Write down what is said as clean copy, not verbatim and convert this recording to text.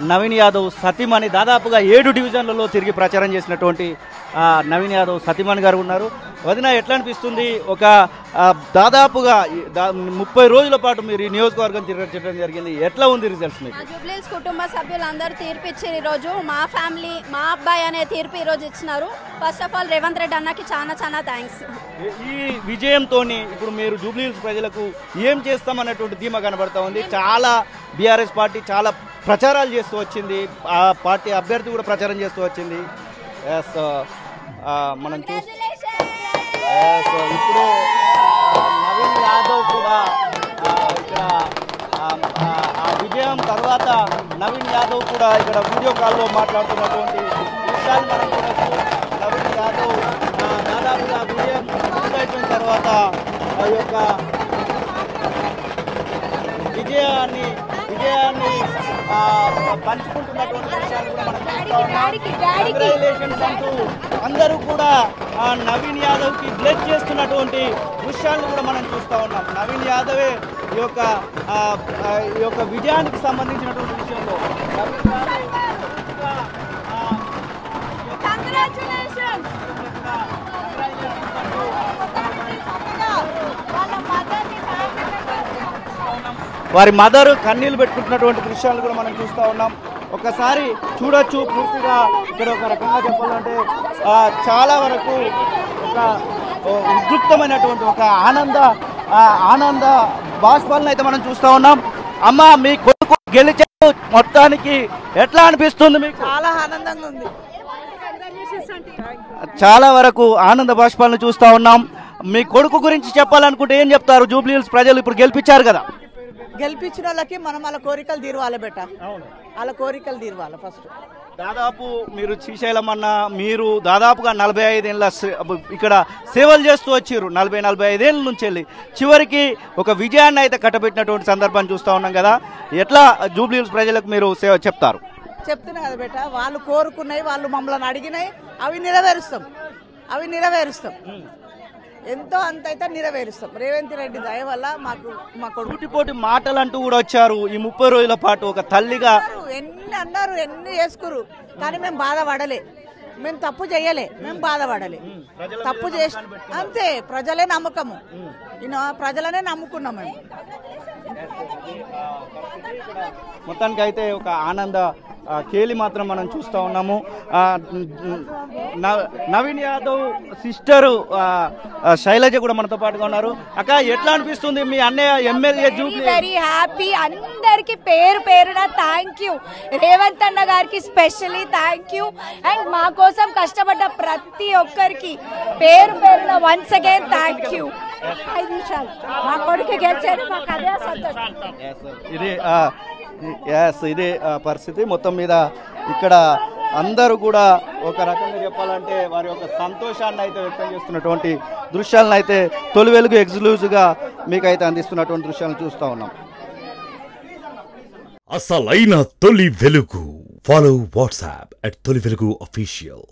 నవీన్ యాదవ్ సతీమణి దాదాపుగా 7 డివిజన్లలో తిరిగి ప్రచారం చేసినటువంటి నవీన్ యాదవ్ సతీమణి గారు ఉన్నారు. వదిన ఎట్లా అనిపిస్తుంది? ఒక దాదాపుగా 30 రోజుల పాటు మీరు ఈ నియోజకవర్గం తిరగడం జరిగింది. ఎట్లా ఉంది రిజల్ట్స్ మీకు? జూబ్లీహిల్స్ కుటుంబ సభ్యులందరూ తీర్పు ఇచ్చారు. ఈరోజు మా ఫ్యామిలీ మా అబ్బాయి అనే తీర్పు ఈరోజు ఇచ్చినారు. First of all Revanth Reddy అన్నకి చాలా థ్యాంక్స్. ఈ విజయంతో ఇప్పుడు మీరు జూబ్లీహిల్స్ ప్రజలకు ఏం చేస్తామన్నటువంటి ధీమా కనబడతా ఉంది. చాలా బీఆర్ఎస్ పార్టీ చాలా ప్రచారాలు చేస్తూ వచ్చింది, ఆ పార్టీ అభ్యర్థి కూడా ప్రచారం చేస్తూ వచ్చింది. మనం ఇప్పుడు నవీన్ యాదవ్ కూడా ఇక్కడ ఆ విజయం తర్వాత నవీన్ యాదవ్ కూడా ఇక్కడ వీడియో కాల్లో మాట్లాడుతున్నటువంటి విషయాలు మనం చూడొచ్చు. నవీన్ యాదవ్ దాదాపుగా విజయం పూర్తయిపోయిన తర్వాత ఆ యొక్క విజయాన్ని పంచుకుంటున్నటువంటి విషయాన్ని కూడా మనం చూస్తా ఉన్నాం. కంగ్రాచులేషన్స్ అంటూ అందరూ కూడా నవీన్ యాదవ్కి బ్లెస్ చేస్తున్నటువంటి దృశ్యాలను కూడా మనం చూస్తూ ఉన్నాం. నవీన్ యాదవే ఈ యొక్క విజయానికి సంబంధించినటువంటి విషయంలో వారి మదర్ కన్నీళ్లు పెట్టుకుంటున్నటువంటి దృశ్యాలు కూడా మనం చూస్తూ ఉన్నాం. ఒకసారి చూడొచ్చు. పూర్తిగా ఇక్కడ ఒక రకంగా చెప్పాలంటే చాలా వరకు ఒక ఉద్రిక్తమైనటువంటి ఒక ఆనంద బాష్పాలను అయితే మనం చూస్తూ ఉన్నాం. అమ్మ, మీ కొడుకు గెలిచారు, మొత్తానికి ఎట్లా అనిపిస్తుంది మీకు? చాలా ఆనందంగా ఉంది. చాలా వరకు ఆనంద బాష్పాలను చూస్తూ ఉన్నాం. మీ కొడుకు గురించి చెప్పాలనుకుంటే ఏం చెప్తారు? జూబ్లీహిల్స్ ప్రజలు ఇప్పుడు గెలిపించారు కదా, గెలిపించిన వాళ్ళకి మనం వాళ్ళ కోరికలు తీరవాలి బెట. వాళ్ళ కోరికలు తీరవాలి. ఫస్ట్ దాదాపు మీరు శ్రీశైలం అన్న మీరు దాదాపుగా 45 ఏళ్ళ ఇక్కడ సేవలు చేస్తూ వచ్చారు. 45 ఏళ్ళ నుంచి వెళ్ళి చివరికి ఒక విజయాన్ని అయితే కట్టబెట్టినటువంటి సందర్భాన్ని చూస్తూ ఉన్నాం కదా. ఎట్లా జూబ్లీహిల్స్ ప్రజలకు మీరు సేవ చెప్తారు? చెప్తున్నా కదా బెట, వాళ్ళు కోరుకున్నాయి, వాళ్ళు మమ్మల్ని అడిగినాయి, అవి నెరవేరుస్తాం. ఎంతో అంత అయితే నెరవేరుస్తాం. రేవంత్ రెడ్డి దయ వల్ల మాకు మా పోటీ మాటలు అంటూ కూడా వచ్చారు. ఈ 30 రోజుల పాటు ఒక తల్లిగా ఎన్ని అన్నారు, ఎన్ని చేసుకురు, కానీ మేము బాధపడలే. మేము తప్పు చేయలే, మేము బాధపడలే. తప్పు చేసి అంతే. ప్రజలే నమ్మకము, ప్రజలనే నమ్ముకున్నాం మేము. మొత్తానికి అయితే ఒక ఆనంద కేలి మాత్రం మనం చూస్తూ ఉన్నాము. నవీన్ యాదవ్ సిస్టర్ శైలజ కూడా మనతో పాటుగా ఉన్నారు. అక్క, ఎట్లా అనిపిస్తుంది మీ అన్నయ్య ఎమ్మెల్యే జూబ్లీ? Very happy. అందరికి పేరున థ్యాంక్ యూ. రేవంత్ అన్న గారికి స్పెషల్లీ థ్యాంక్ యూ. అండ్ మా కోసం కష్టపడ్డ ప్రతి ఒక్కరికి పేరున వన్స్ అగైన్ థ్యాంక్ యూ. 5 నిమిషాలు మా కొడుకు గెలిచారు, మాకు అదే సంతోషం. ఇదే పరిస్థితి. మొత్తం మీద ఇక్కడ అందరూ కూడా ఒక రకంగా చెప్పాలంటే వారి యొక్క సంతోషాన్ని అయితే వ్యక్తం చేస్తున్నటువంటి దృశ్యాలను అయితే తొలి వెలుగు ఎక్స్క్లూజివ్గా మీకైతే అందిస్తున్నటువంటి దృశ్యాలను చూస్తూ ఉన్నాం. అసలైన తొలి వెలుగు. ఫాలో వాట్సాప్ @తొలి వెలుగు అఫీషియల్.